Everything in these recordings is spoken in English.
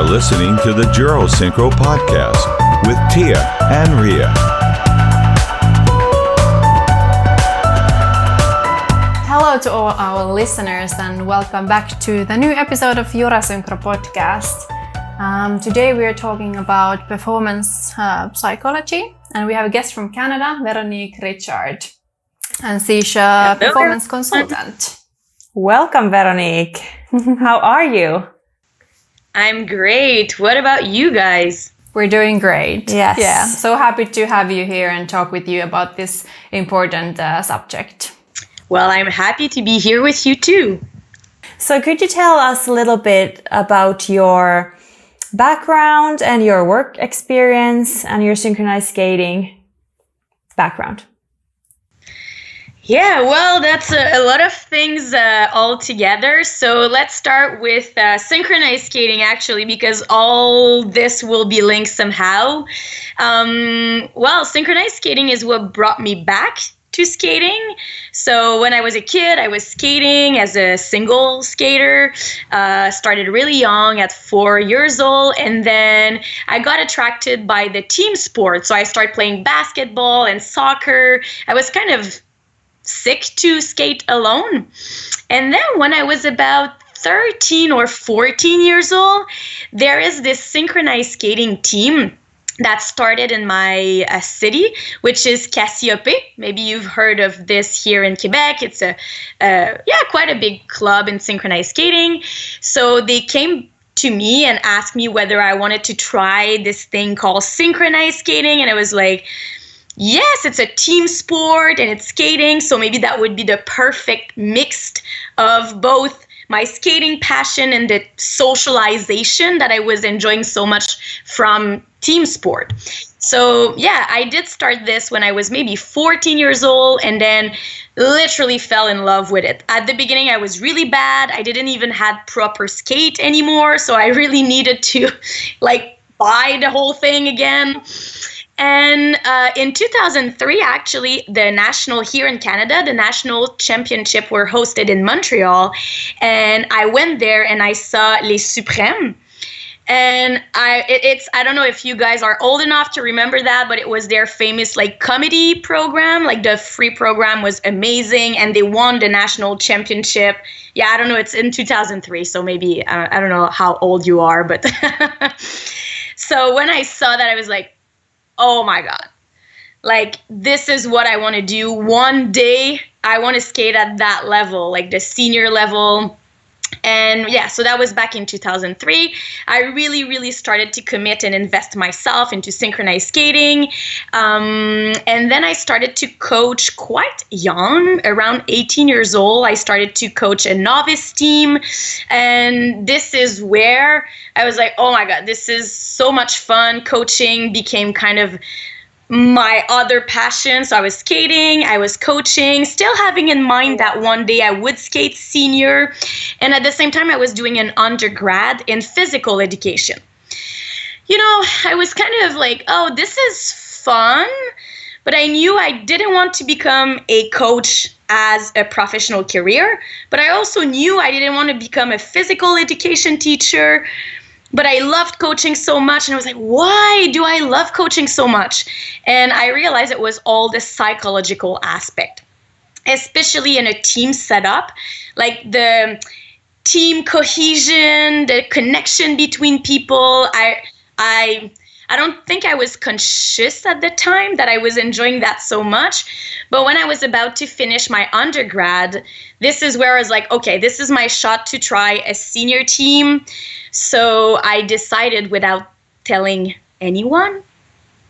listening to the Jura Synchro Podcast with Tiia and Ria. Hello to all our listeners and welcome back to the new episode of Jura Synchro Podcast. Today we are talking about performance psychology, and we have a guest from Canada, Véronique Richard, and she's a performance consultant. Welcome, Véronique. How are you? I'm great. What about you guys? We're doing great. Yes. Yeah. So happy to have you here and talk with you about this important subject. Well, I'm happy to be here with you too. So could you tell us a little bit about your background and your work experience and your synchronized skating background? Yeah, well, that's a lot of things all together. So let's start with synchronized skating, actually, because all this will be linked somehow. Well, synchronized skating is what brought me back to skating. So when I was a kid, I was skating as a single skater, started really young at 4 years old, and then I got attracted by the team sport. So I started playing basketball and soccer. I was kind of sick to skate alone. And then when I was about 13 or 14 years old, there is this synchronized skating team that started in my city, which is Cassiope. Maybe you've heard of this here in Quebec. It's quite a big club in synchronized skating. So they came to me and asked me whether I wanted to try this thing called synchronized skating. And I was like, yes, it's a team sport and it's skating. So maybe that would be the perfect mix of both my skating passion and the socialization that I was enjoying so much from team sport. So yeah, I did start this when I was maybe 14 years old and then literally fell in love with it. At the beginning, I was really bad. I didn't even have proper skate anymore. So I really needed to buy the whole thing again. And in 2003, actually, the national here in Canada, the national championship were hosted in Montreal. And I went there and I saw Les Suprêmes. And I don't know if you guys are old enough to remember that, but it was their famous comedy program. The free program was amazing and they won the national championship. Yeah, I don't know. It's in 2003. So maybe, I don't know how old you are, but so when I saw that, I was like, oh my God, this is what I want to do. One day I want to skate at that level, the senior level. And yeah, so that was back in 2003. I really, really started to commit and invest myself into synchronized skating. And then I started to coach quite young, around 18 years old. I started to coach a novice team. And this is where I was like, oh my God, this is so much fun. Coaching became kind of my other passion. So I was skating, I was coaching, still having in mind that one day I would skate senior. And at the same time, I was doing an undergrad in physical education. I was kind of like, oh, this is fun. But I knew I didn't want to become a coach as a professional career. But I also knew I didn't want to become a physical education teacher. But I loved coaching so much, and I was like, why do I love coaching so much? And I realized it was all the psychological aspect, especially in a team setup, the team cohesion, the connection between people. I don't think I was conscious at the time that I was enjoying that so much. But when I was about to finish my undergrad, this is where I was like, okay, this is my shot to try a senior team. So I decided without telling anyone,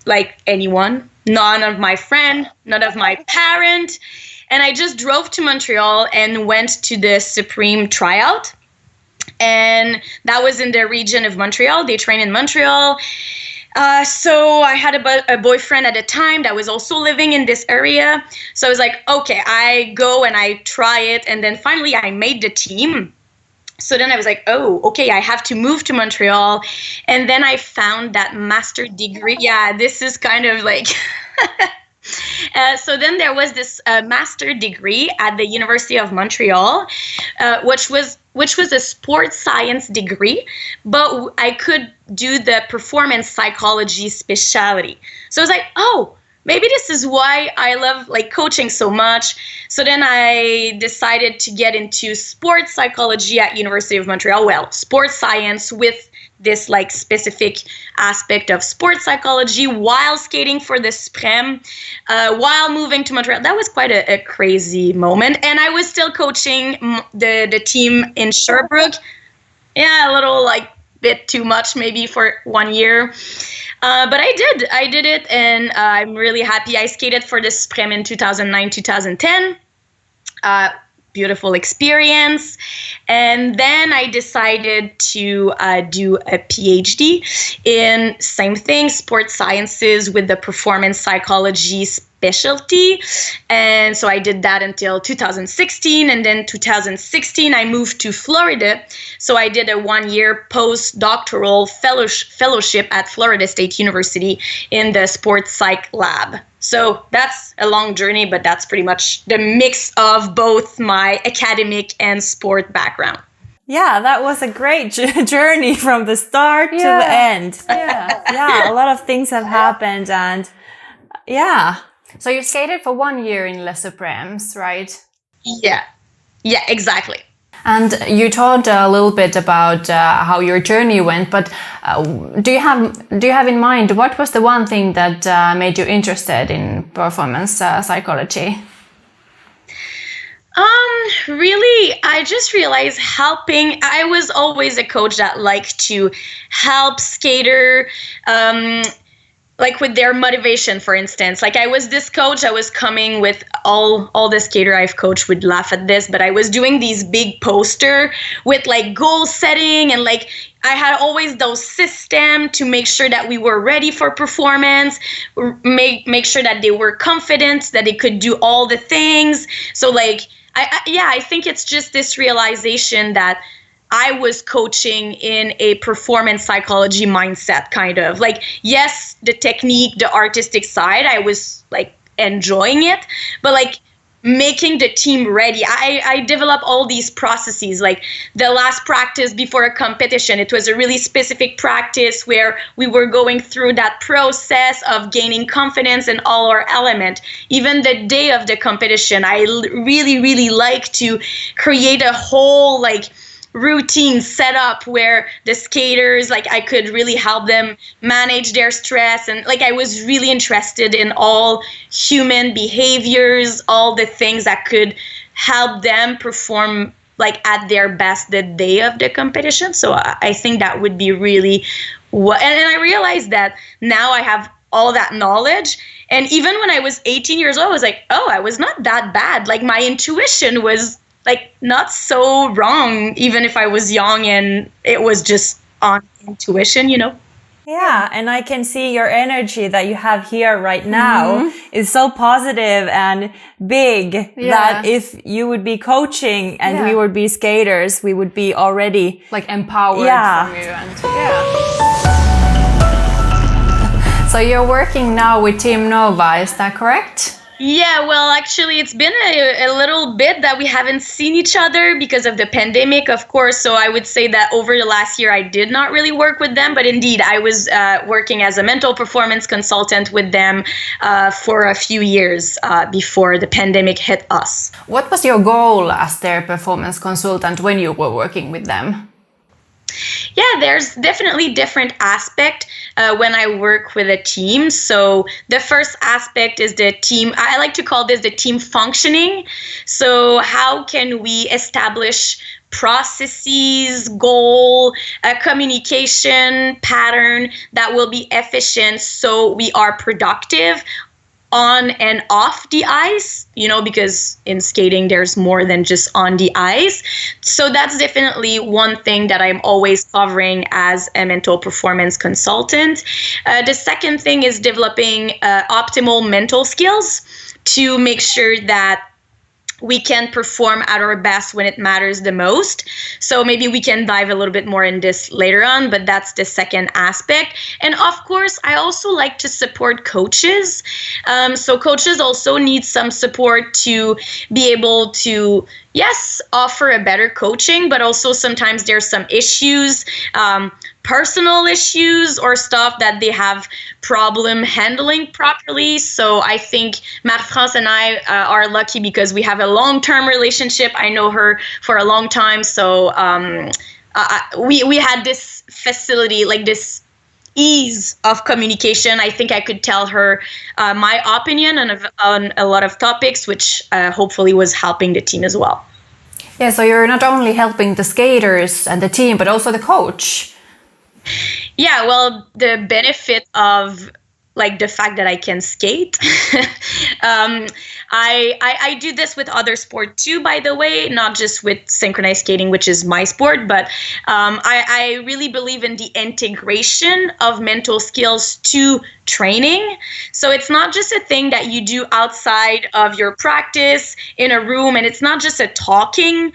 none of my friend, none of my parent. And I just drove to Montreal and went to the Supreme tryout. And that was in the region of Montreal. They train in Montreal. So I had a boyfriend at the time that was also living in this area. So I was like, okay, I go and I try it. And then finally I made the team. So then I was like, oh, okay, I have to move to Montreal. And then I found that master degree. Yeah, this is kind of So then there was this master degree at the University of Montreal, which was a sports science degree, but I could do the performance psychology specialty. So I was like, oh, maybe this is why I love like coaching so much. So then I decided to get into sports psychology at University of Montreal. Well, sports science with this like specific aspect of sports psychology while skating for the Sprem, while moving to Montreal. That was quite a crazy moment. And I was still coaching the team in Sherbrooke. Yeah, a little like bit too much maybe for 1 year. But I did it, and I'm really happy. I skated for the Sprem in 2009, 2010. Beautiful experience. And then I decided to do a PhD in same thing, sports sciences with the performance psychology specialty. And so I did that until 2016. And then 2016, I moved to Florida. So I did a 1-year postdoctoral fellowship at Florida State University in the sports psych lab. So that's a long journey, but that's pretty much the mix of both my academic and sport background. Yeah, that was a great journey from the start to the end. Yeah, a lot of things have happened, and yeah. So you skated for 1 year in Les Supremes, right? Yeah, exactly. And you talked a little bit about how your journey went, but do you have in mind what was the one thing that made you interested in performance psychology? Really, I just realized I was always a coach that liked to help skater, like with their motivation, for instance. Like I was this coach, I was coming with all the skater I've coached would laugh at this, but I was doing these big poster with like goal setting, and like I had always those systems to make sure that we were ready for performance, make sure that they were confident, that they could do all the things. So like, I think it's just this realization that I was coaching in a performance psychology mindset, kind of like, yes, the technique, the artistic side, I was like enjoying it, but like making the team ready. I developed all these processes, like the last practice before a competition. It was a really specific practice where we were going through that process of gaining confidence in all our element. Even the day of the competition, I really, really like to create a whole like routine set up where the skaters, like I could really help them manage their stress, and like I was really interested in all human behaviors, all the things that could help them perform like at their best the day of the competition. So I think that would be really what, and I realized that now I have all that knowledge. And even when I was 18 years old, I was like, oh, I was not that bad. Like my intuition was like not so wrong, even if I was young and it was just on intuition, you know? Yeah, and I can see your energy that you have here right now is so positive and big that if you would be coaching and we would be skaters, we would be already like empowered from you. And So you're working now with Team Nova, is that correct? Yeah, well, actually, it's been a little bit that we haven't seen each other because of the pandemic, of course. So I would say that over the last year, I did not really work with them. But indeed, I was working as a mental performance consultant with them for a few years before the pandemic hit us. What was your goal as their performance consultant when you were working with them? Yeah, there's definitely different aspect when I work with a team. So the first aspect is the team. I like to call this the team functioning. So how can we establish processes, goal, communication pattern that will be efficient so we are productive on and off the ice, you know, because in skating there's more than just on the ice. So that's definitely one thing that I'm always covering as a mental performance consultant. The second thing is developing optimal mental skills to make sure that we can perform at our best when it matters the most. So maybe we can dive a little bit more in this later on, but that's the second aspect. And of course, I also like to support coaches. So coaches also need some support to be able to, yes, offer a better coaching, but also sometimes there's some issues, personal issues or stuff that they have problem handling properly. So I think Marie-France and I are lucky because we have a long-term relationship. I know her for a long time. So we had this facility, like this ease of communication. I think I could tell her my opinion on a lot of topics, which hopefully was helping the team as well. Yeah, so you're not only helping the skaters and the team, but also the coach. Yeah, well, the benefit of like the fact that I can skate. I do this with other sport too, by the way, not just with synchronized skating, which is my sport, but I really believe in the integration of mental skills to training. So it's not just a thing that you do outside of your practice in a room, and it's not just a talking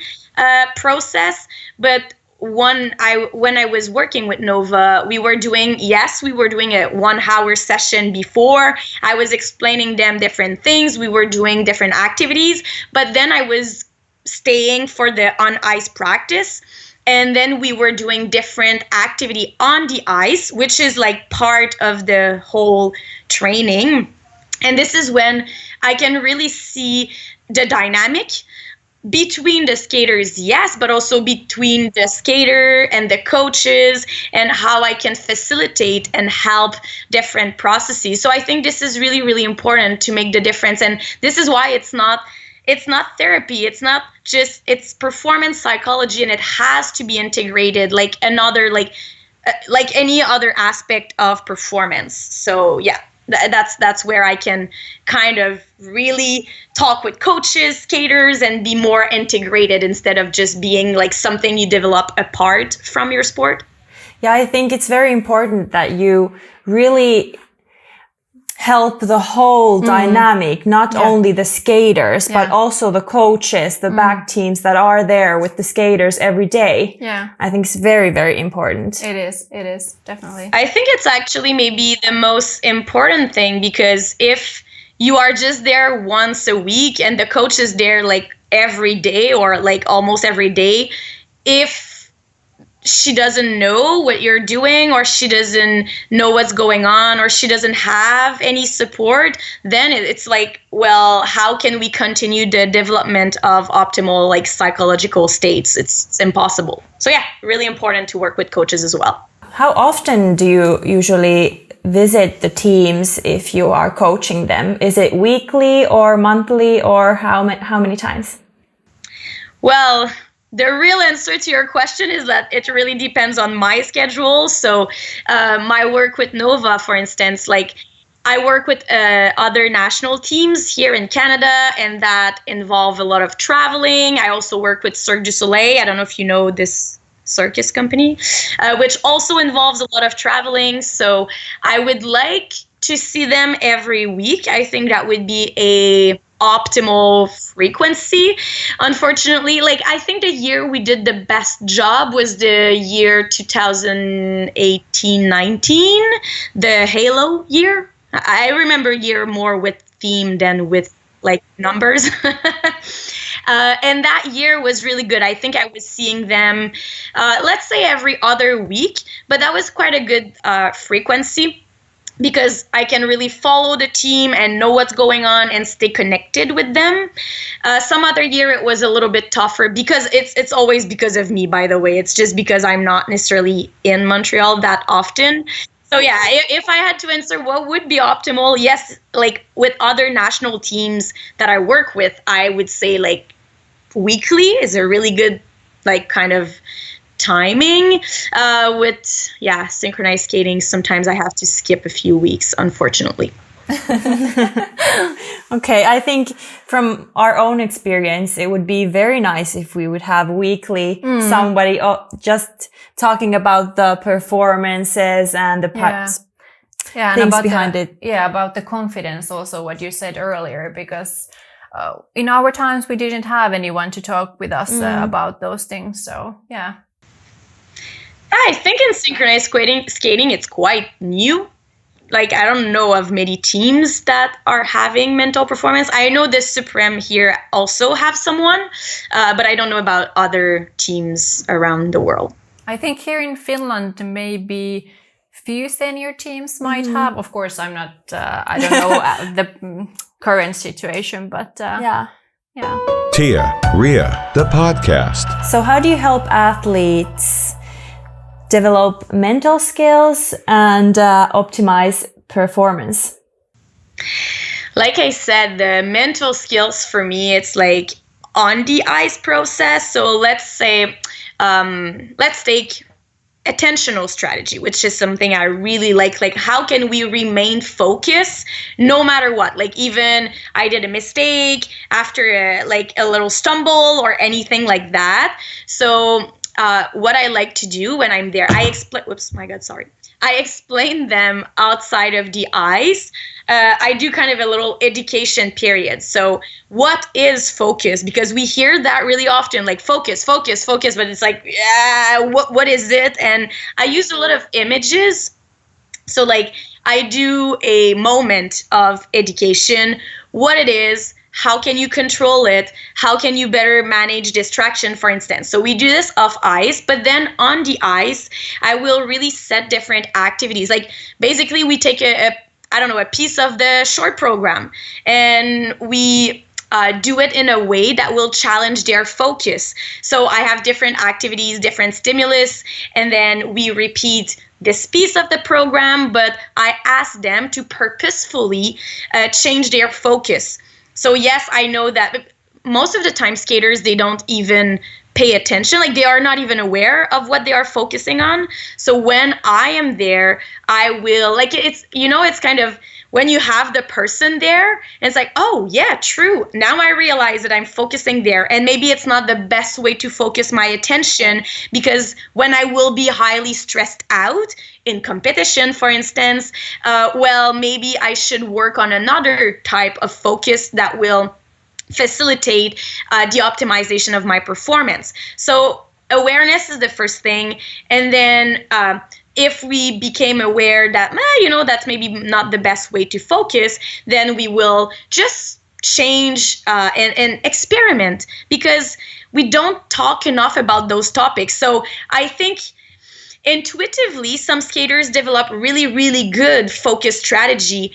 process, but when I was working with Nova, we were doing a 1 hour session before. I was explaining them different things. We were doing different activities, but then I was staying for the on ice practice. And then we were doing different activity on the ice, which is like part of the whole training. And this is when I can really see the dynamic between the skaters, yes, but also between the skater and the coaches, and how I can facilitate and help different processes. So I think this is really, really important to make the difference. And this is why it's not therapy. It's not just, it's performance psychology, and it has to be integrated like any other aspect of performance. So yeah. That's where I can kind of really talk with coaches, skaters, and be more integrated instead of just being like something you develop apart from your sport. Yeah, I think it's very important that you really help the whole dynamic, not only the skaters, but also the coaches, the back teams that are there with the skaters every day. Yeah. I think it's very, very important. It is, definitely. I think it's actually maybe the most important thing, because if you are just there once a week and the coach is there like every day or like almost every day, if she doesn't know what you're doing, or she doesn't know what's going on, or she doesn't have any support, then it's like, well, how can we continue the development of optimal like psychological states? It's impossible. So yeah, really important to work with coaches as well. How often do you usually visit the teams if you are coaching them? Is it weekly or monthly, or how many times? Well, the real answer to your question is that it really depends on my schedule. So my work with Nova, for instance, like I work with other national teams here in Canada, and that involve a lot of traveling. I also work with Cirque du Soleil. I don't know if you know this circus company, which also involves a lot of traveling. So I would like to see them every week. I think that would be a optimal frequency. Unfortunately, like I think the year we did the best job was the year 2018-19, the Halo year. I remember year more with theme than with like numbers. And that year was really good. I think I was seeing them, let's say every other week, but that was quite a good frequency, because I can really follow the team and know what's going on and stay connected with them. Some other year it was a little bit tougher, because it's always because of me, by the way. It's just because I'm not necessarily in Montreal that often. So yeah, if I had to answer what would be optimal, yes, like with other national teams that I work with, I would say like weekly is a really good like kind of timing. With synchronized skating, sometimes I have to skip a few weeks, unfortunately. Okay, I think from our own experience, it would be very nice if we would have weekly somebody just talking about the performances and the things behind it. Yeah, about the confidence also, what you said earlier, because in our times, we didn't have anyone to talk with us about those things. So, yeah. I think in synchronized skating, it's quite new. Like, I don't know of many teams that are having mental performance. I know the Supreme here also have someone, but I don't know about other teams around the world. I think here in Finland, maybe few senior teams might have. Of course, I'm not, I don't know the current situation, but yeah. Tiia, Ria, the podcast. So how do you help athletes develop mental skills and optimize performance? Like I said, the mental skills for me, it's like on the ice process. So let's say, let's take attentional strategy, which is something I really like. Like, how can we remain focused no matter what? Like, even I did a mistake after a little stumble or anything like that. So what I like to do when I'm there, I explain them outside of the ice. I do kind of a little education period. So what is focus? Because we hear that really often, like focus, but it's like, yeah, what is it? And I use a lot of images. So like I do a moment of education, what it is, how can you control it? How can you better manage distraction, for instance? So we do this off ice, but then on the ice, I will really set different activities. Like basically we take a piece of the short program and we do it in a way that will challenge their focus. So I have different activities, different stimulus, and then we repeat this piece of the program, but I ask them to purposefully change their focus. So yes, I know that most of the time skaters, they don't even pay attention. Like they are not even aware of what they are focusing on. So when I am there, I will it's kind of when you have the person there, and it's like, oh yeah, true. Now I realize that I'm focusing there. And maybe it's not the best way to focus my attention, because when I will be highly stressed out in competition, for instance, maybe I should work on another type of focus that will facilitate the optimization of my performance. So awareness is the first thing. And then if we became aware that, that's maybe not the best way to focus, then we will just change and experiment, because we don't talk enough about those topics. So I think intuitively, some skaters develop really, really good focus strategy,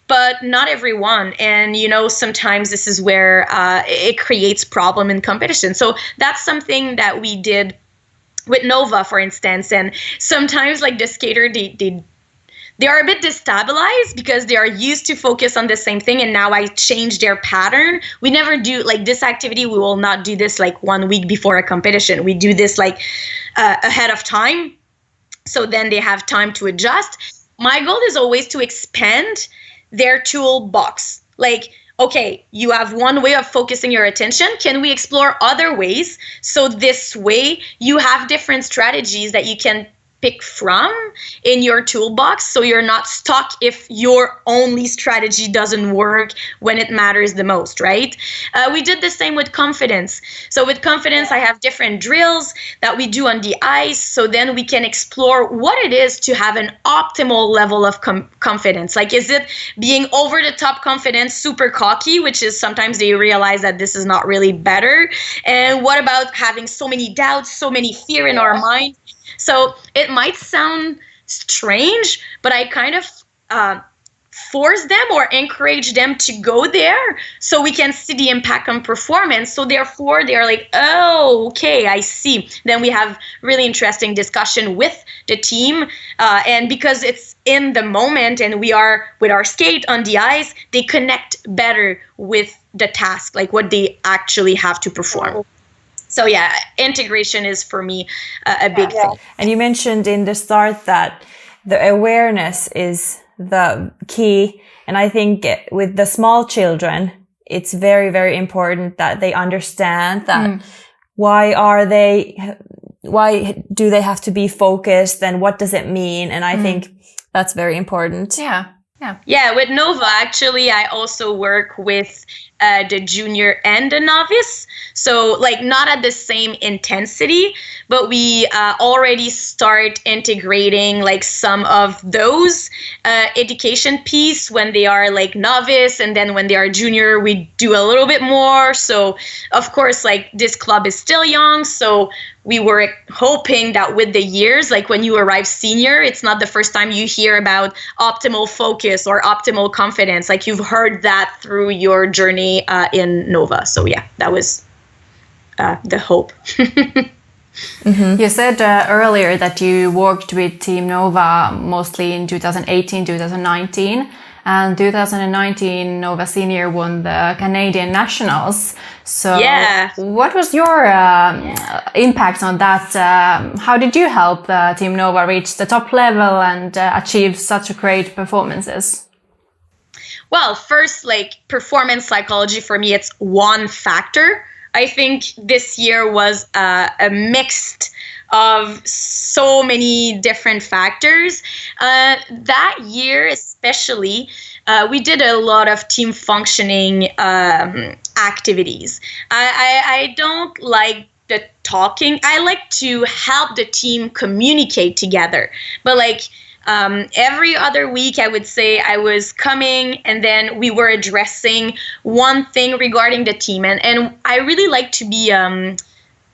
but not everyone. And, sometimes this is where it creates problem in competition. So that's something that we did with Nova, for instance. And sometimes like the skater, they are a bit destabilized because they are used to focus on the same thing. And now I change their pattern. We never do like this activity. We will not do this like 1 week before a competition. We do this like ahead of time. So then they have time to adjust. My goal is always to expand their toolbox. Like, okay, you have one way of focusing your attention. Can we explore other ways? So this way you have different strategies that you can pick from in your toolbox, so you're not stuck if your only strategy doesn't work when it matters the most, right? We did the same with confidence. So with confidence, I have different drills that we do on the ice, so then we can explore what it is to have an optimal level of confidence. Like, is it being over the top confident, super cocky, which is sometimes they realize that this is not really better? And what about having so many doubts, so many fear in our mind? So it might sound strange, but I kind of force them or encourage them to go there so we can see the impact on performance. So therefore, they're like, oh, okay, I see. Then we have really interesting discussion with the team. And because it's in the moment and we are with our skate on the ice, they connect better with the task, like what they actually have to perform. So yeah, integration is for me a big thing. And you mentioned in the start that the awareness is the key. And I think with the small children, it's very, very important that they understand that why do they have to be focused and what does it mean? And I think that's very important. Yeah. Yeah, with Nova, actually, I also work with the junior and the novice. So, like, not at the same intensity, but we already start integrating, like, some of those education piece when they are, like, novice. And then when they are junior, we do a little bit more. So, of course, like, this club is still young. So we were hoping that with the years, like when you arrive senior, it's not the first time you hear about optimal focus or optimal confidence. Like you've heard that through your journey in Nova. So yeah, that was the hope. You said earlier that you worked with Team Nova mostly in 2018, 2019. And 2019, Nova Senior won the Canadian Nationals. So what was your impact on that? How did you help Team Nova reach the top level and achieve such great performances? Well, first, like performance psychology for me, it's one factor. I think this year was a mixed of so many different factors. That year especially, we did a lot of team functioning activities. I don't like the talking. I like to help the team communicate together. But like every other week, I would say I was coming and then we were addressing one thing regarding the team. And I really like to be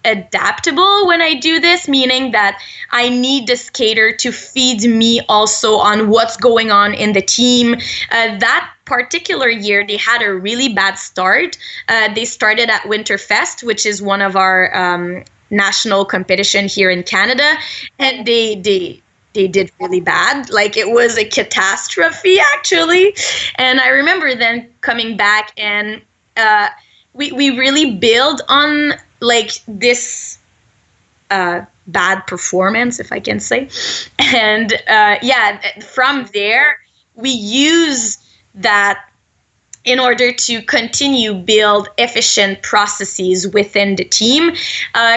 adaptable when I do this, meaning that I need the skater to feed me also on what's going on in the team. That particular year, they had a really bad start. They started at Winterfest, which is one of our national competition here in Canada, and they did really bad. Like it was a catastrophe actually. And I remember then coming back and we really build on like this bad performance, if I can say. And from there, we use that in order to continue build efficient processes within the team.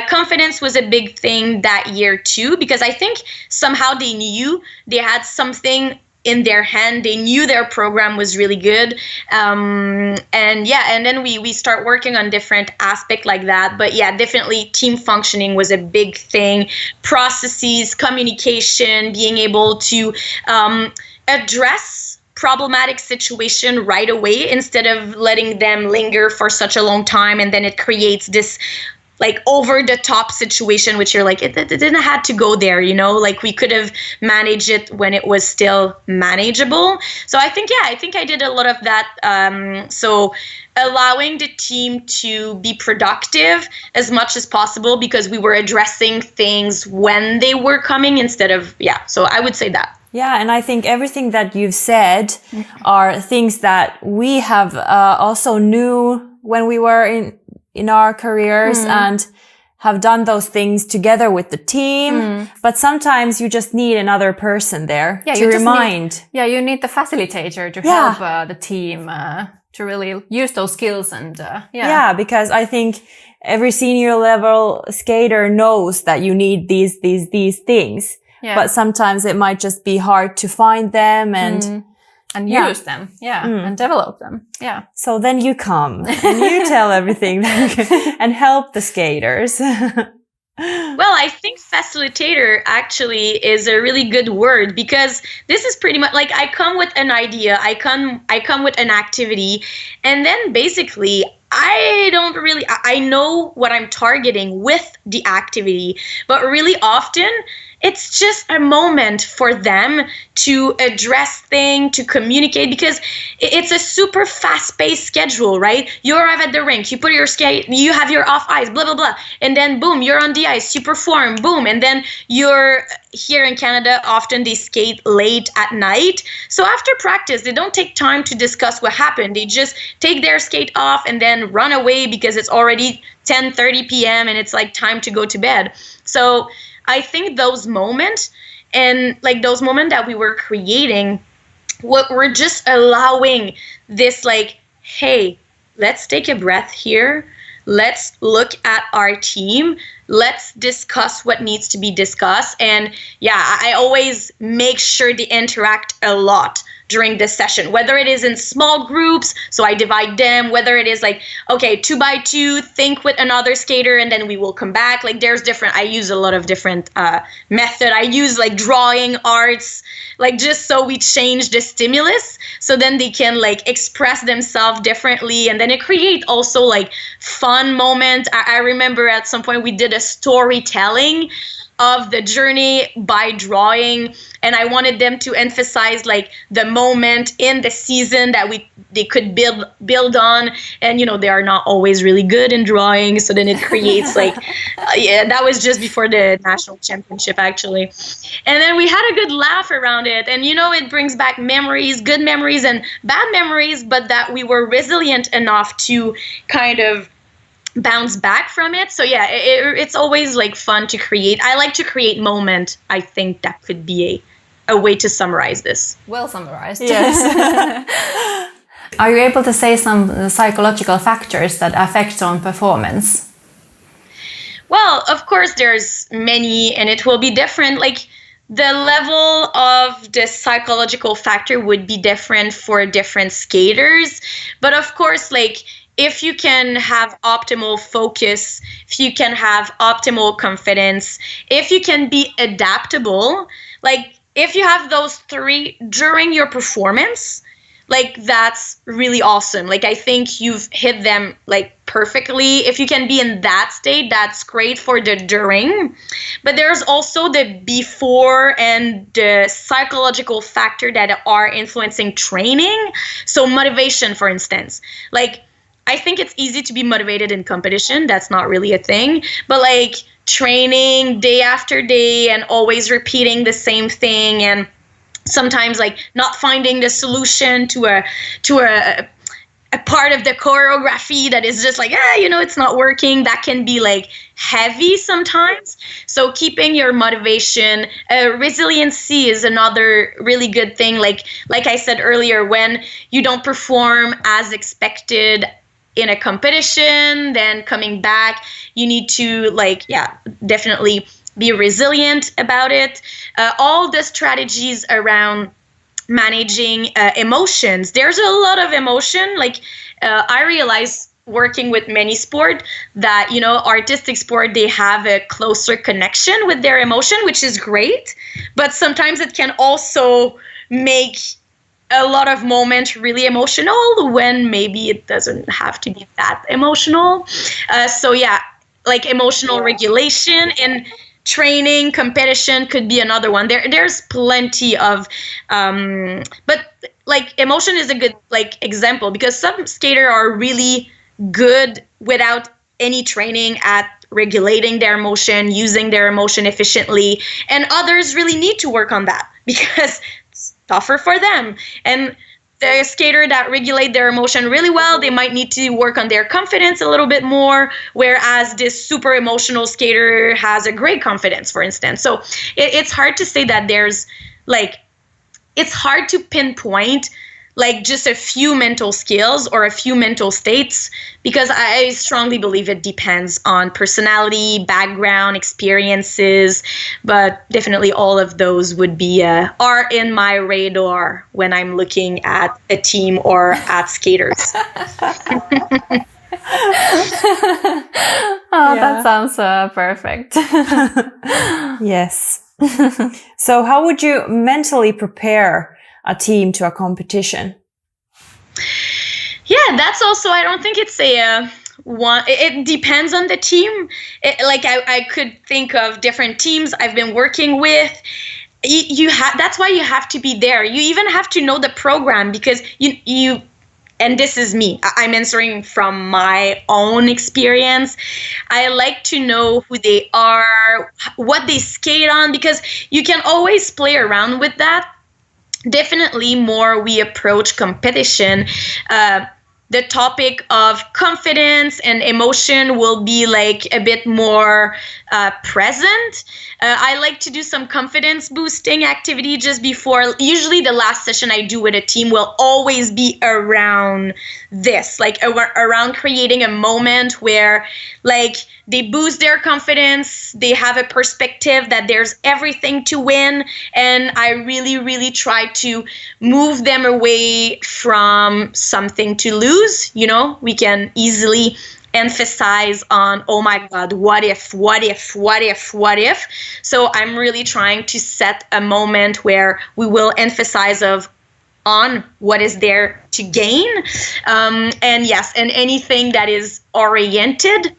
Confidence was a big thing that year too, because I think somehow they knew they had something in their hand. They knew their program was really good. And then we start working on different aspects like that. But yeah, definitely team functioning was a big thing. Processes, communication, being able to address problematic situation right away instead of letting them linger for such a long time. And then it creates this like over the top situation, which you're like, it didn't have to go there, you know, like we could have managed it when it was still manageable. So I think I did a lot of that. So allowing the team to be productive as much as possible because we were addressing things when they were coming instead of, so I would say that. Yeah, and I think everything that you've said are things that we have also knew when we were in our careers and have done those things together with the team. But sometimes you just need another person there to remind. You need the facilitator to help the team to really use those skills and because I think every senior level skater knows that you need these things. Yeah. But sometimes it might just be hard to find them and use them, and develop them. Yeah. So then you come and you tell everything and help the skaters. Well, I think facilitator actually is a really good word because this is pretty much like I come with an idea, I come with an activity, and then basically I know what I'm targeting with the activity, but really often it's just a moment for them to address things, to communicate, because it's a super fast-paced schedule, right? You arrive at the rink, you put your skate, you have your off ice, blah, blah, blah. And then boom, you're on the ice, you perform, boom. And then you're here in Canada, often they skate late at night. So after practice, they don't take time to discuss what happened. They just take their skate off and then run away because it's already 10:30 p.m. and it's like time to go to bed. So I think those moments and like those moments that we were creating, what we're just allowing this like, hey, let's take a breath here. Let's look at our team. Let's discuss what needs to be discussed. And I always make sure they interact a lot during this session, whether it is in small groups, so I divide them, whether it is like, okay, 2 by 2, think with another skater, and then we will come back. Like there's different, I use a lot of different method. I use like drawing, arts, like just so we change the stimulus, so then they can like express themselves differently, and then it creates also like fun moment. I remember at some point we did a storytelling of the journey by drawing, and I wanted them to emphasize like the moment in the season that they could build on, and they are not always really good in drawing, so then it creates like that was just before the national championship actually, and then we had a good laugh around it, and it brings back memories, good memories and bad memories, but that we were resilient enough to kind of bounce back from it. So yeah, it's always like fun to create. I like to create moment. I think that could be a way to summarize this. Well summarized. Yes. Are you able to say some psychological factors that affect on performance? Well, of course there's many, and it will be different. Like the level of the psychological factor would be different for different skaters, but of course, like if you can have optimal focus, if you can have optimal confidence, if you can be adaptable, like if you have those 3 during your performance, like that's really awesome. Like I think you've hit them like perfectly. If you can be in that state, that's great for the during. But there's also the before and the psychological factor that are influencing training. So motivation, for instance, like I think it's easy to be motivated in competition. That's not really a thing. But like training day after day and always repeating the same thing, and sometimes like not finding the solution to a part of the choreography that is just like, it's not working. That can be like heavy sometimes. So keeping your motivation, resiliency is another really good thing. Like I said earlier, when you don't perform as expected in a competition, then coming back, you need to definitely be resilient about it. All the strategies around managing emotions. There's a lot of emotion. Like I realize working with many sport that, artistic sport, they have a closer connection with their emotion, which is great. But sometimes it can also make a lot of moments really emotional when maybe it doesn't have to be that emotional. So yeah, like emotional regulation and training, competition could be another one. There's plenty of, but like emotion is a good like example, because some skaters are really good without any training at regulating their emotion, using their emotion efficiently, and others really need to work on that because tougher for them. And the skater that regulate their emotion really well, they might need to work on their confidence a little bit more, whereas this super emotional skater has a great confidence, for instance. So it's hard to say that there's like, it's hard to pinpoint like just a few mental skills or a few mental states, because I strongly believe it depends on personality, background, experiences, but definitely all of those would be are in my radar when I'm looking at a team or at skaters. That sounds perfect. Yes. So how would you mentally prepare a team to a competition? Yeah, that's also, I don't think it's a one. It depends on the team. I could think of different teams I've been working with. That's why you have to be there. You even have to know the program, because you and this is me. I'm answering from my own experience. I like to know who they are, what they skate on, because you can always play around with that. Definitely more we approach competition, the topic of confidence and emotion will be like a bit more present. I like to do some confidence boosting activity just before. Usually the last session I do with a team will always be around this, like around creating a moment where like they boost their confidence, they have a perspective that there's everything to win, and I really, really try to move them away from something to lose. You know, we can easily emphasize on, oh my God, what if? So I'm really trying to set a moment where we will emphasize on what is there to gain. And yes, and anything that is oriented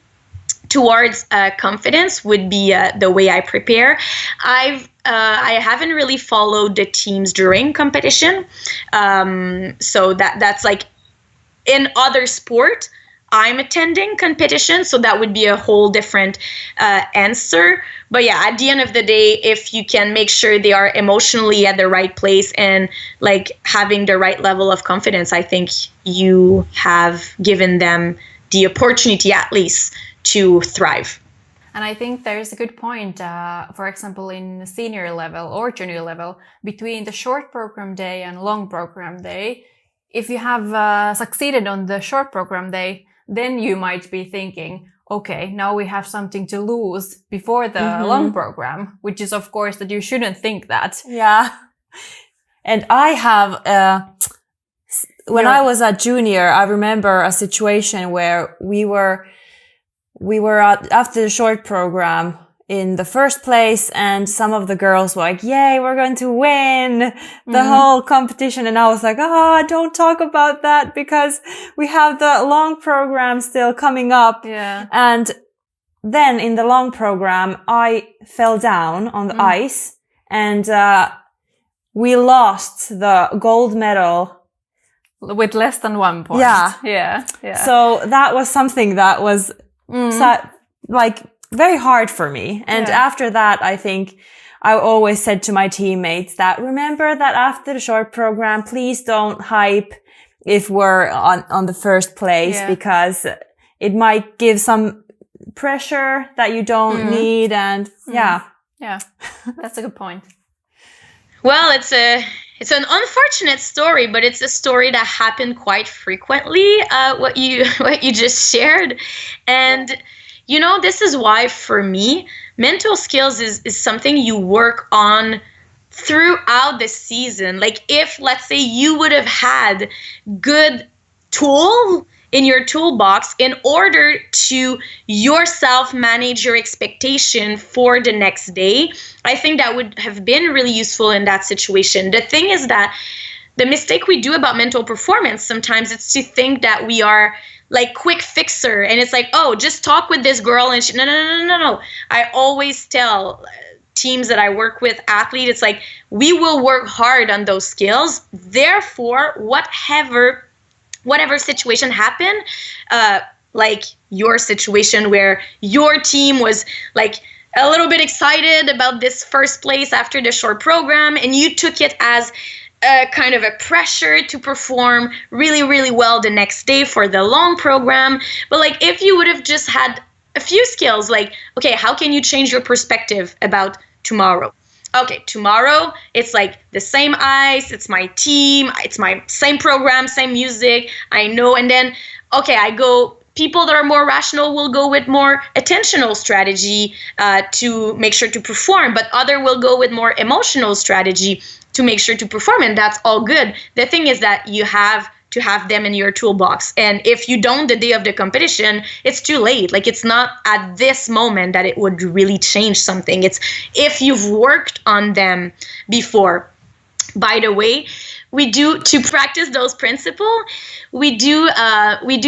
towards confidence would be the way I prepare. I haven't really followed the teams during competition. So that's like in other sport, I'm attending competition, so that would be a whole different answer. But yeah, at the end of the day, if you can make sure they are emotionally at the right place and like having the right level of confidence, I think you have given them the opportunity at least to thrive. And I think there's a good point, for example, in senior level or junior level, between the short program day and long program day. If you have succeeded on the short program day, then you might be thinking, okay, now we have something to lose before the long program, which is, of course, that you shouldn't think that. Yeah. And I have, when I was a junior, I remember a situation where we were after the short program in the first place, and some of the girls were like, yay, we're going to win the whole competition. And I was like, don't talk about that because we have the long program still coming up. Yeah. And then in the long program, I fell down on the ice, and we lost the gold medal. With less than 1 point. Yeah. Yeah. So that was something that was like very hard for me. And after that, I think I always said to my teammates that remember that after the short program, please don't hype if we're on the first place, because it might give some pressure that you don't need. And yeah, that's a good point. Well, it's an unfortunate story, but it's a story that happened quite frequently, what you just shared. And you know, this is why for me, mental skills is something you work on throughout the season. Like if, let's say, you would have had good tool in your toolbox in order to yourself manage your expectation for the next day, I think that would have been really useful in that situation. The thing is that the mistake we do about mental performance sometimes it's to think that we are like quick fixer, and it's like, oh, just talk with this girl, and no. I always tell teams that I work with, athletes, it's like, we will work hard on those skills. Therefore, whatever situation happened, like your situation where your team was like a little bit excited about this first place after the short program, and you took it as a kind of a pressure to perform really, really well the next day for the long program. But like if you would have just had a few skills, like, okay, how can you change your perspective about tomorrow? Okay, tomorrow it's like the same ice, it's my team, it's my same program, same music, I know. And then, okay, people that are more rational will go with more attentional strategy to make sure to perform, but other will go with more emotional strategy to make sure to perform, and that's all good. The thing is that you have to have them in your toolbox, and if you don't the day of the competition, it's too late. Like it's not at this moment that it would really change something. It's if you've worked on them before. By the way, we do, to practice those principles, we do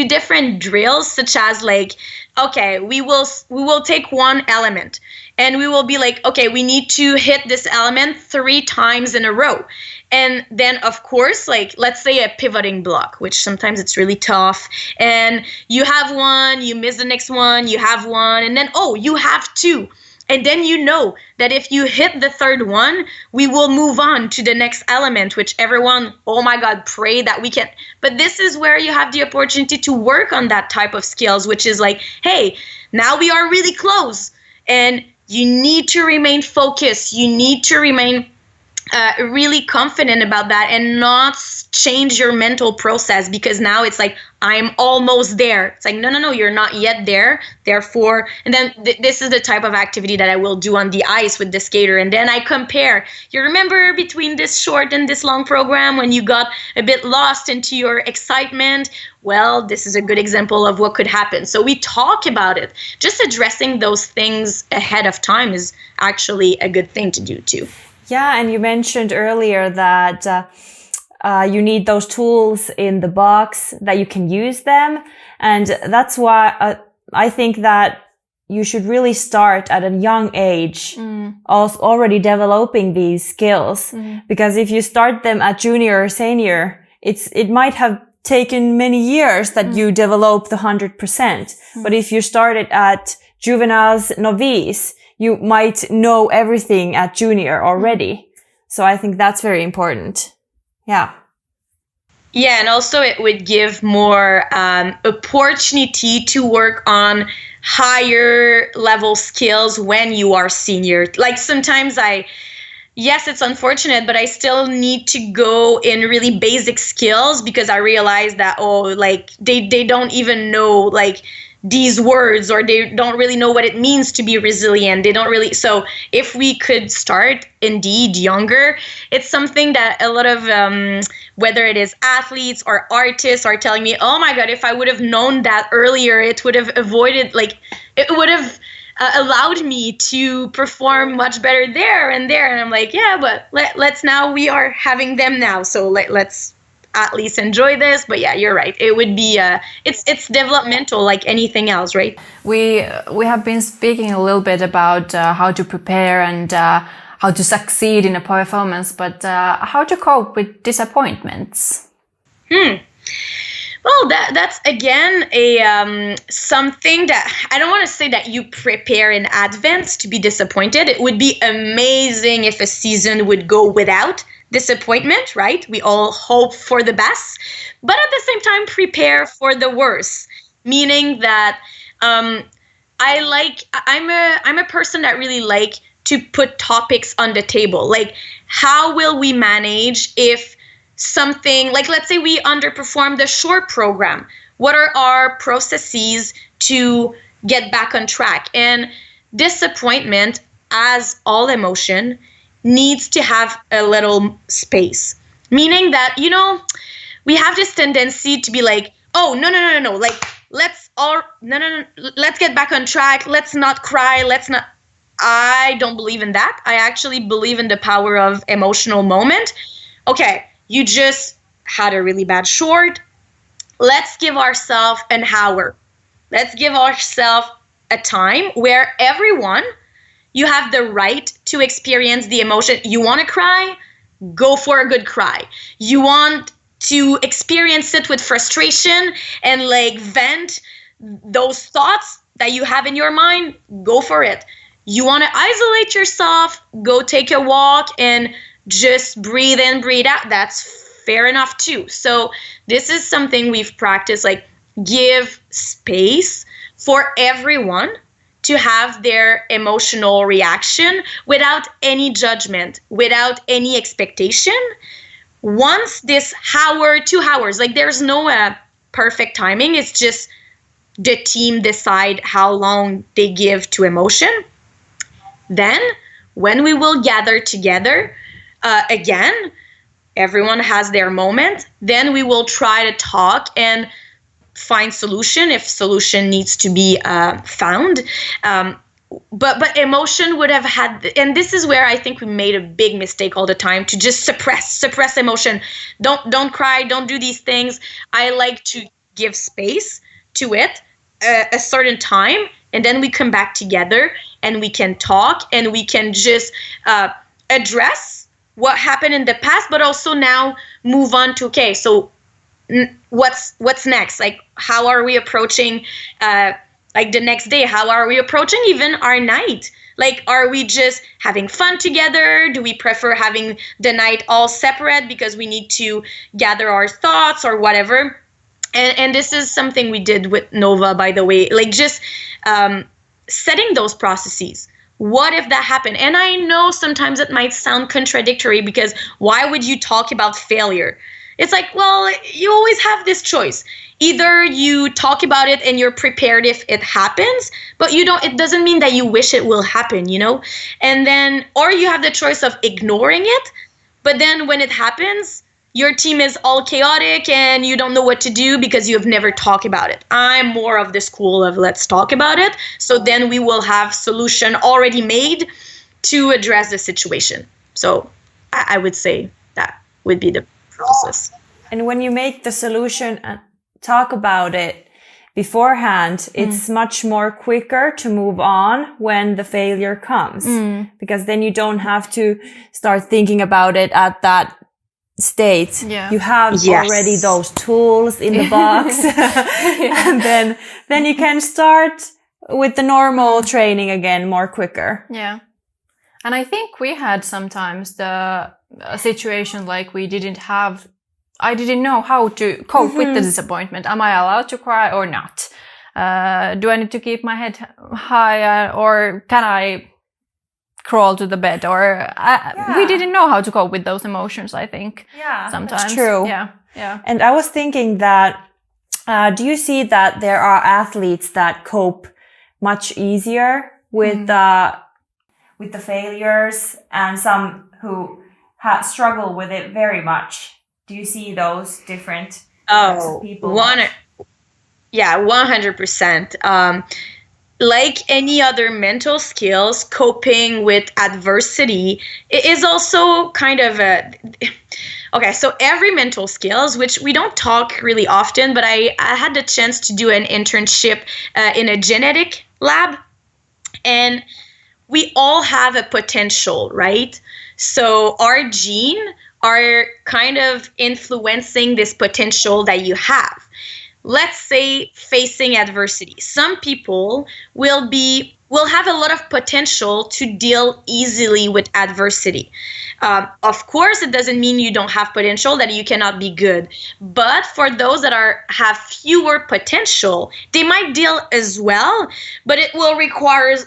different drills, such as like, okay, we will take one element and we will be like, okay, we need to hit this element 3 times in a row. And then, of course, like, let's say a pivoting block, which sometimes it's really tough. And you have one, you miss the next one, you have one, and then, oh, you have 2. And then you know that if you hit the third one, we will move on to the next element, which everyone, oh my God, pray that we can. But this is where you have the opportunity to work on that type of skills, which is like, hey, now we are really close. And you need to remain focused. You need to remain really confident about that and not change your mental process, because now it's like, I'm almost there. It's like, no, you're not yet there. Therefore, and then this is the type of activity that I will do on the ice with the skater. And then I compare. You remember between this short and this long program when you got a bit lost into your excitement? Well, this is a good example of what could happen. So we talk about it. Just addressing those things ahead of time is actually a good thing to do too. Yeah, and you mentioned earlier that you need those tools in the box that you can use them. And that's why I think that you should really start at a young age, already developing these skills. Because if you start them at junior or senior, it might have taken many years that you develop the 100%. But if you started at juveniles novice, you might know everything at junior already. So I think that's very important. Yeah. Yeah, and also it would give more opportunity to work on higher level skills when you are senior. Like sometimes yes, it's unfortunate, but I still need to go in really basic skills because I realize that, they don't even know like these words, or they don't really know what it means to be resilient. They don't really. So if we could start indeed younger, it's something that a lot of, whether it is athletes or artists are telling me, oh my God, if I would have known that earlier, it would have allowed me to perform much better there. And I'm like, yeah, but let's now, we are having them now. So let's at least enjoy this. But yeah, you're right. It would be it's developmental like anything else, right? We have been speaking a little bit about how to prepare and how to succeed in a performance, but how to cope with disappointments. Well, that's again a something that I don't want to say that you prepare in advance to be disappointed. It would be amazing if a season would go without disappointment, right? We all hope for the best, but at the same time prepare for the worst. Meaning that I'm a person that really like to put topics on the table. Like, how will we manage if something, like let's say we underperform the short program? What are our processes to get back on track? And disappointment, as all emotion, needs to have a little space. Meaning that, we have this tendency to be like, oh, no. Like, let's get back on track. Let's not cry. I don't believe in that. I actually believe in the power of emotional moment. Okay, you just had a really bad short. Let's give ourselves an hour. Let's give ourselves a time where everyone, you have the right to experience the emotion. You want to cry? Go for a good cry. You want to experience it with frustration and like vent those thoughts that you have in your mind? Go for it. You want to isolate yourself? Go take a walk and just breathe in, breathe out. That's fair enough too. So this is something we've practiced, like give space for everyone to have their emotional reaction without any judgment, without any expectation. Once this hour, 2 hours, like there's no perfect timing. It's just the team decide how long they give to emotion. Then when we will gather together, again, everyone has their moment. Then we will try to talk and find solution if solution needs to be found. But emotion would have had, and this is where I think we made a big mistake all the time, to just suppress emotion. Don't cry, don't do these things. I like to give space to it, a certain time, and then we come back together and we can talk and we can just address what happened in the past, but also now move on to, okay, so what's next? Like, how are we approaching Like the next day, how are we approaching even our night? Like, are we just having fun together? Do we prefer having the night all separate because we need to gather our thoughts or whatever? And this is something we did with Nova, by the way, like just setting those processes. What if that happened? And I know sometimes it might sound contradictory, because why would you talk about failure? It's like, well, you always have this choice. Either you talk about it and you're prepared if it happens, but it doesn't mean that you wish it will happen, And then, or you have the choice of ignoring it, but then when it happens, your team is all chaotic and you don't know what to do because you have never talked about it. I'm more of the school of let's talk about it. So then we will have solution already made to address the situation. So I would say that would be the process. And when you make the solution and talk about it beforehand, it's much more quicker to move on when the failure comes, because then you don't have to start thinking about it at that state. You have already those tools in the box. And then you can start with the normal training again more quicker. Yeah. And I think we had sometimes a situation like I didn't know how to cope with the disappointment. Am I allowed to cry or not? Do I need to keep my head high, or can I crawl to the bed? Or we didn't know how to cope with those emotions, I think. Yeah, sometimes. That's true. Yeah. And I was thinking that, do you see that there are athletes that cope much easier with the failures, and some who struggle with it very much? Do you see those different types of people? 100%. Like any other mental skills, coping with adversity is also kind of okay, so every mental skills, which we don't talk really often, but I had the chance to do an internship in a genetic lab, and we all have a potential, right? So our gene are kind of influencing this potential that you have. Let's say facing adversity. Some people will have a lot of potential to deal easily with adversity. Of course, it doesn't mean you don't have potential, that you cannot be good. But for those that have fewer potential, they might deal as well, but it will require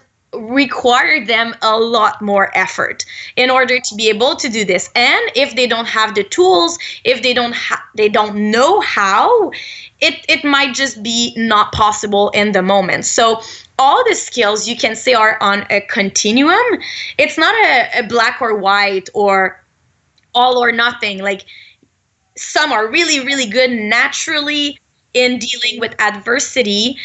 them a lot more effort in order to be able to do this. And if they don't have the tools, if they don't know how, it might just be not possible in the moment. So all the skills, you can say, are on a continuum. It's not a black or white or all or nothing. Like, some are really, really good naturally in dealing with adversity,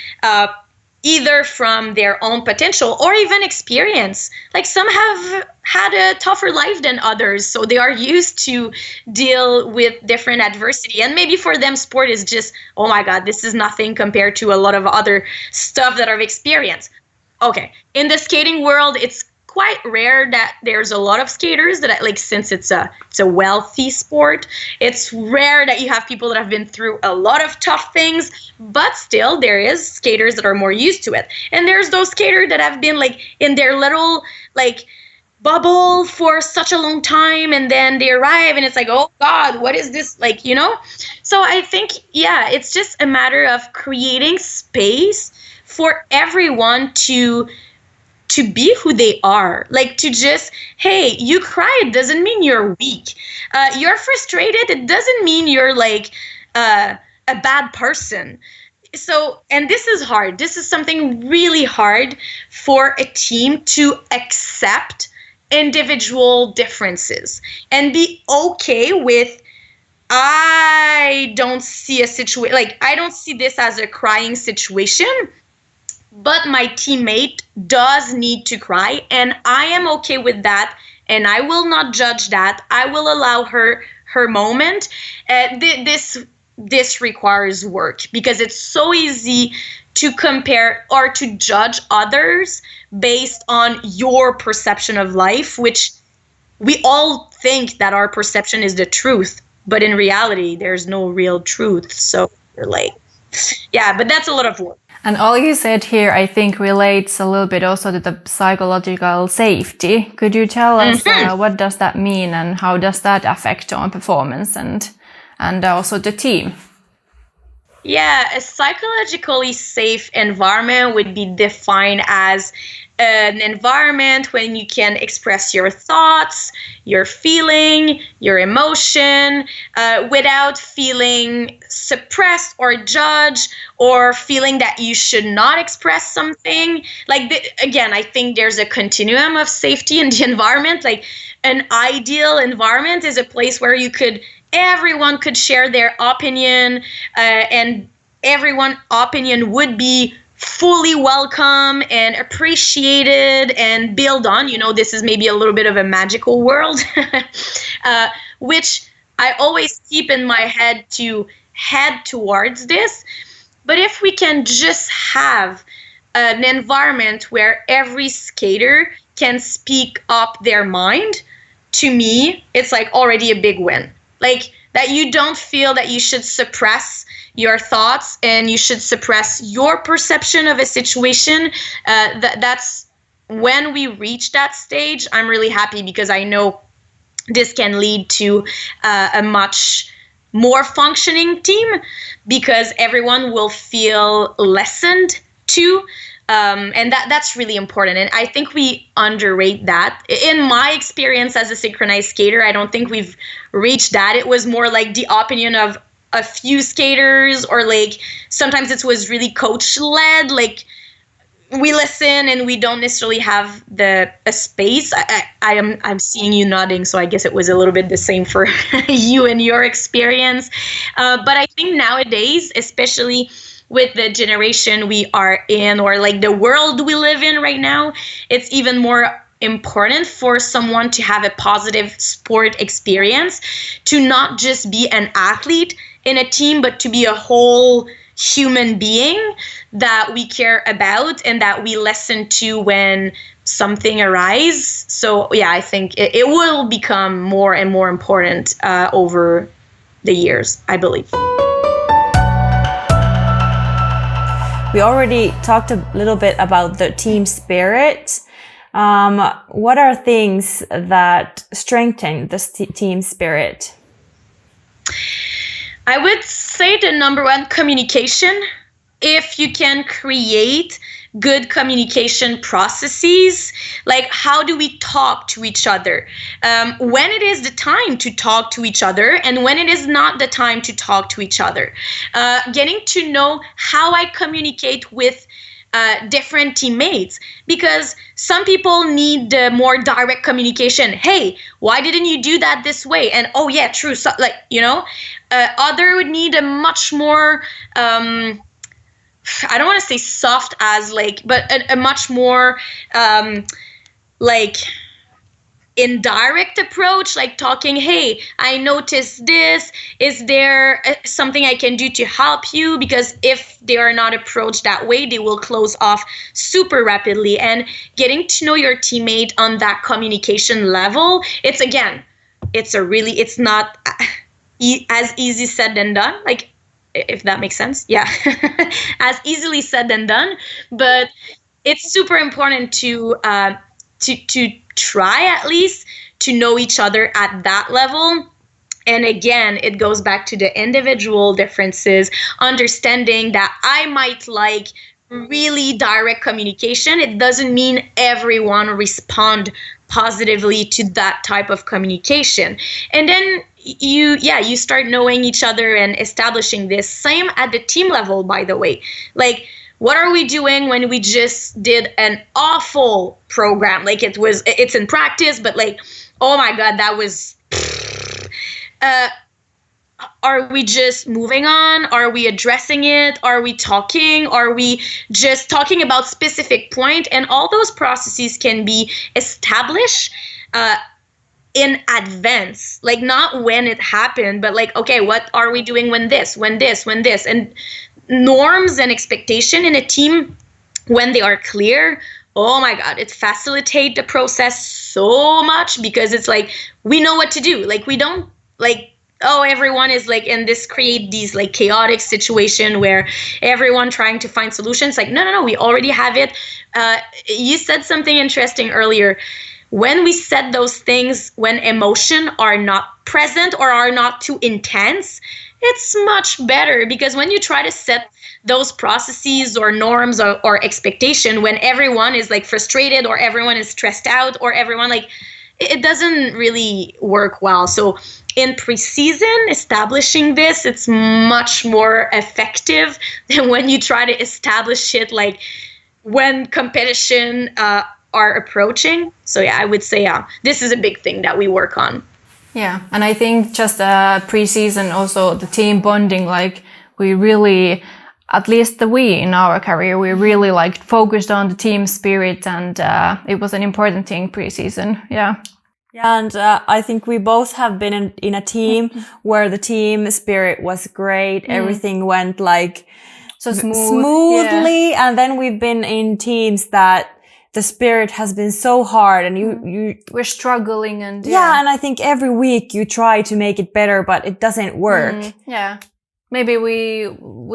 either from their own potential or even experience. Like, some have had a tougher life than others, so they are used to deal with different adversity. And maybe for them, sport is just, oh my God, this is nothing compared to a lot of other stuff that I've experienced. Okay, in the skating world, it's quite rare that there's a lot of skaters that, like, since it's a wealthy sport, it's rare that you have people that have been through a lot of tough things, but still there is skaters that are more used to it. And there's those skaters that have been like in their little like bubble for such a long time, and then they arrive and it's like, oh God, what is this? Like, so I think, it's just a matter of creating space for everyone to be who they are. Like, to just, hey, you cried doesn't mean you're weak. You're frustrated, it doesn't mean you're like a bad person. So, and this is hard. This is something really hard for a team to accept individual differences and be okay with, I don't see a situation, like, I don't see this as a crying situation, but my teammate does need to cry, and I am okay with that, and I will not judge that. I will allow her moment. This requires work, because it's so easy to compare or to judge others based on your perception of life, which we all think that our perception is the truth, but in reality, there's no real truth. So you're like, but that's a lot of work. And all you said here, I think, relates a little bit also to the psychological safety. Could you tell us what does that mean and how does that affect on performance and also the team? Yeah, a psychologically safe environment would be defined as an environment when you can express your thoughts, your feeling, your emotion, without feeling suppressed or judged or feeling that you should not express something. Again, I think there's a continuum of safety in the environment. Like an ideal environment is a place where everyone could share their opinion, and everyone's opinion would be fully welcome and appreciated and built on. This is maybe a little bit of a magical world, which I always keep in my head to head towards this. But if we can just have an environment where every skater can speak up their mind, to me, it's like already a big win. Like that you don't feel that you should suppress your thoughts and you should suppress your perception of a situation. That's when we reach that stage, I'm really happy because I know this can lead to a much more functioning team because everyone will feel listened to. And that's really important. And I think we underrate that. In my experience as a synchronized skater, I don't think we've reached that. It was more like the opinion of a few skaters, or like sometimes it was really coach led. Like we listen and we don't necessarily have a space. I'm seeing you nodding, so I guess it was a little bit the same for you and your experience. But I think nowadays, especially with the generation we are in, or like the world we live in right now, it's even more important for someone to have a positive sport experience, to not just be an athlete in a team, but to be a whole human being that we care about and that we listen to when something arises. So yeah, I think it will become more and more important over the years, I believe. We already talked a little bit about the team spirit. What are things that strengthen this team spirit? I would say the number one, communication. If you can create good communication processes, like how do we talk to each other, when it is the time to talk to each other and when it is not the time to talk to each other, getting to know how I communicate with different teammates, because some people need more direct communication. Hey, why didn't you do that this way? And oh yeah, true. So, other would need a much more I don't want to say soft as but a much more indirect approach, like talking, hey, I noticed this. Is there something I can do to help you? Because if they are not approached that way, they will close off super rapidly. And getting to know your teammate on that communication level, it's not as easy said than done. Like, if that makes sense. Yeah. As easily said than done. But it's super important to try at least to know each other at that level. And again, it goes back to the individual differences, understanding that I might like really direct communication. It doesn't mean everyone respond positively to that type of communication. And then you start knowing each other and establishing this. Same at the team level, by the way. Like, what are we doing when we just did an awful program? Like, it's in practice, but like, oh my God, that was, are we just moving on? Are we addressing it? Are we talking? Are we just talking about specific point? And all those processes can be established in advance, like not when it happened, but like, okay, what are we doing when this, and norms and expectation in a team, when they are clear, oh my God, it facilitates the process so much, because it's like, we know what to do. Like, we don't, like, everyone is like in this, create these like chaotic situation where everyone trying to find solutions. Like, no, we already have it. You said something interesting earlier. When we set those things, when emotion are not present or are not too intense, it's much better, because when you try to set those processes or norms or expectation when everyone is like frustrated or everyone is stressed out or everyone like, it doesn't really work well. So in preseason, establishing this, it's much more effective than when you try to establish it like when competition are approaching. So yeah, I would say this is a big thing that we work on. Yeah, and I think just preseason, also the team bonding, like we really, at least we in our career, we really like focused on the team spirit, and it was an important thing preseason. Yeah. Yeah, and I think we both have been in a team where the team spirit was great. Everything went like so smoothly. Yeah. And then we've been in teams that the spirit has been so hard, and we're struggling, and and I think every week you try to make it better, but it doesn't work. Yeah. Maybe we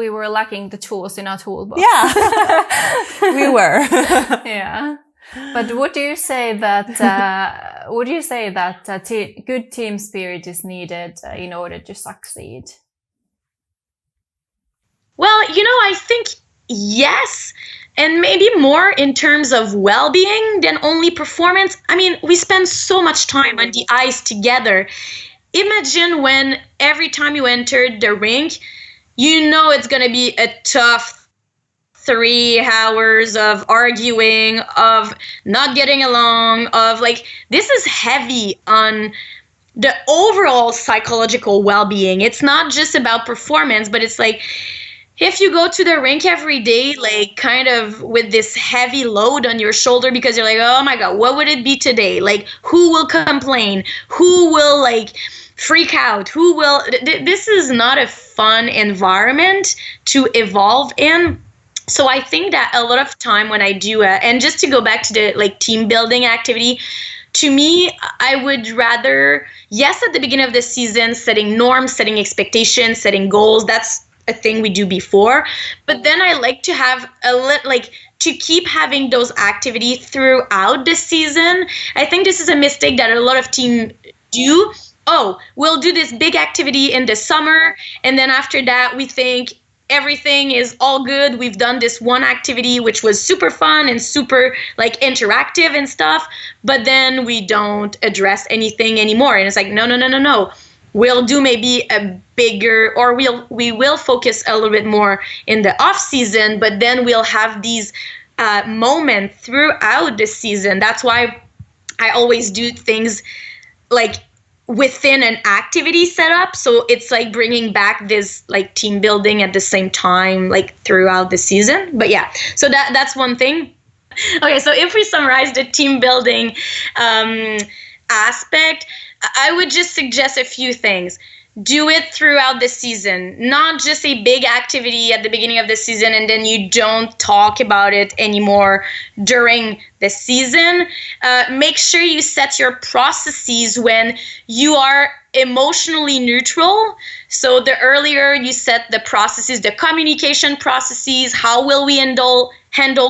were lacking the tools in our toolbox. Yeah. We were. Yeah. But would you say that good team spirit is needed in order to succeed? Well, I think yes, and maybe more in terms of well-being than only performance. I mean, we spend so much time on the ice together. Imagine when every time you entered the rink, it's going to be a tough 3 hours of arguing, of not getting along, of like, this is heavy on the overall psychological well-being. It's not just about performance, but it's like, if you go to the rink every day, like kind of with this heavy load on your shoulder, because you're like, oh my God, what would it be today? Like, who will complain? Who will like freak out? Who will, this is not a fun environment to evolve in. So I think that a lot of time when I do, and just to go back to the like team building activity, to me, I would rather, yes, at the beginning of the season, setting norms, setting expectations, setting goals, that's a thing we do before. But then I like to have to keep having those activities throughout the season. I think this is a mistake that a lot of teams do. Oh, we'll do this big activity in the summer, and then after that we think everything is all good. We've done this one activity which was super fun and super like interactive and stuff, but then we don't address anything anymore. And it's like, no. We'll do maybe a bigger, or we will focus a little bit more in the off season, but then we'll have these moments throughout the season. That's why I always do things like within an activity setup. So it's like bringing back this like team building at the same time, like throughout the season. But yeah, so that's one thing. Okay, so if we summarize the team building aspect, I would just suggest a few things. Do it throughout the season, not just a big activity at the beginning of the season and then you don't talk about it anymore during the season. Make sure you set your processes when you are emotionally neutral. So the earlier you set the processes, the communication processes, how will we handle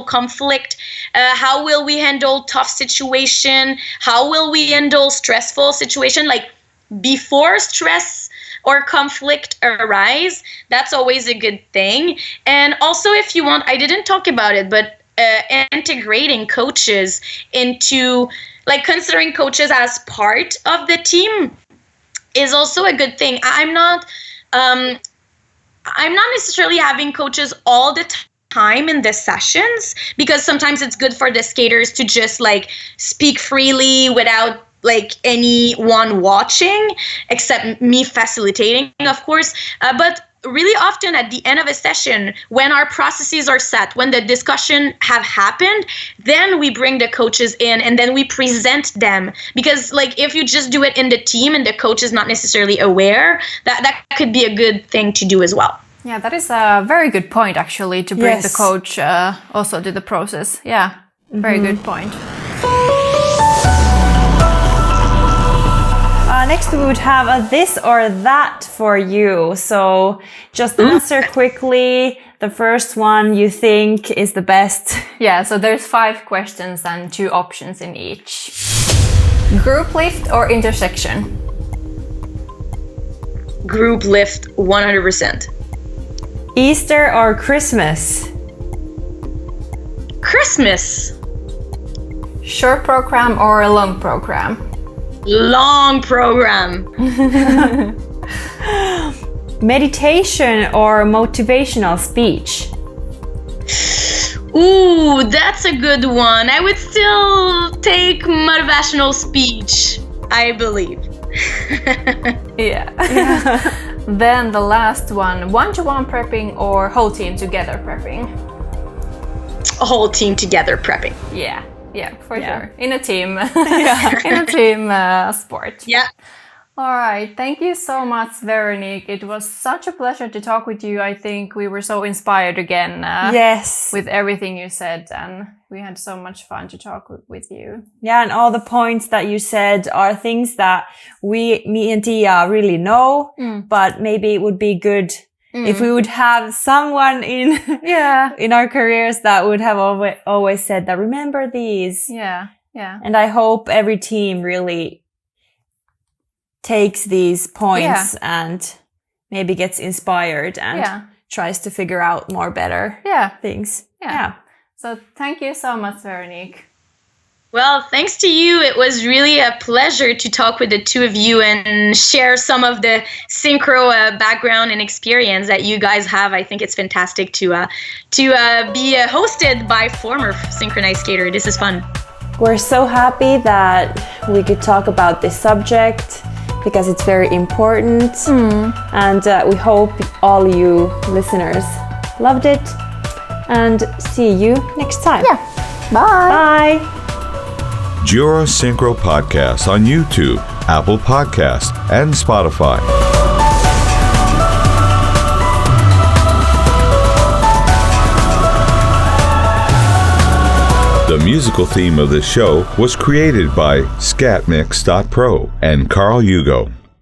conflict? How will we handle tough situation? How will we handle stressful situation? Like before stress or conflict arise, that's always a good thing. And also if you want, I didn't talk about it, but integrating coaches into, like considering coaches as part of the team is also a good thing. I'm not necessarily having coaches all the time in the sessions, because sometimes it's good for the skaters to just like speak freely without like anyone watching, except me facilitating, of course. But really often at the end of a session, when our processes are set, when the discussion have happened, then we bring the coaches in and then we present them. Because like if you just do it in the team and the coach is not necessarily aware, that could be a good thing to do as well. Yeah, that is a very good point actually, to bring the coach also to the process. Yeah, very good point. next we would have a this or that for you. So just answer quickly. The first one you think is the best. Yeah, so there's 5 questions and 2 options in each. Group lift or intersection? Group lift, 100%. Easter or Christmas? Christmas. Short program or a long program? Long program. Meditation or motivational speech? Ooh, that's a good one. I would still take motivational speech, I believe. Yeah. Then the last one, one-to-one prepping or whole team together prepping? A whole team together prepping. Yeah, for sure. In a team. In a team sport. Yeah. All right. Thank you so much, Véronique. It was such a pleasure to talk with you. I think we were so inspired again. Yes. With everything you said, and we had so much fun to talk with you. Yeah, and all the points that you said are things that me and Tiia really know, but maybe it would be good if we would have someone in our careers that would have always said that, remember these. Yeah. And I hope every team really takes these points and maybe gets inspired and tries to figure out more better things. Yeah. So thank you so much, Véronique. Well, thanks to you. It was really a pleasure to talk with the two of you and share some of the synchro background and experience that you guys have. I think it's fantastic to be hosted by former synchronized skater. This is fun. We're so happy that we could talk about this subject because it's very important. And we hope all you listeners loved it. And see you next time. Yeah. Bye. Bye. Jura Synchro Podcast on YouTube, Apple Podcast, and Spotify. The musical theme of this show was created by Scatmix.pro and Carl Hugo.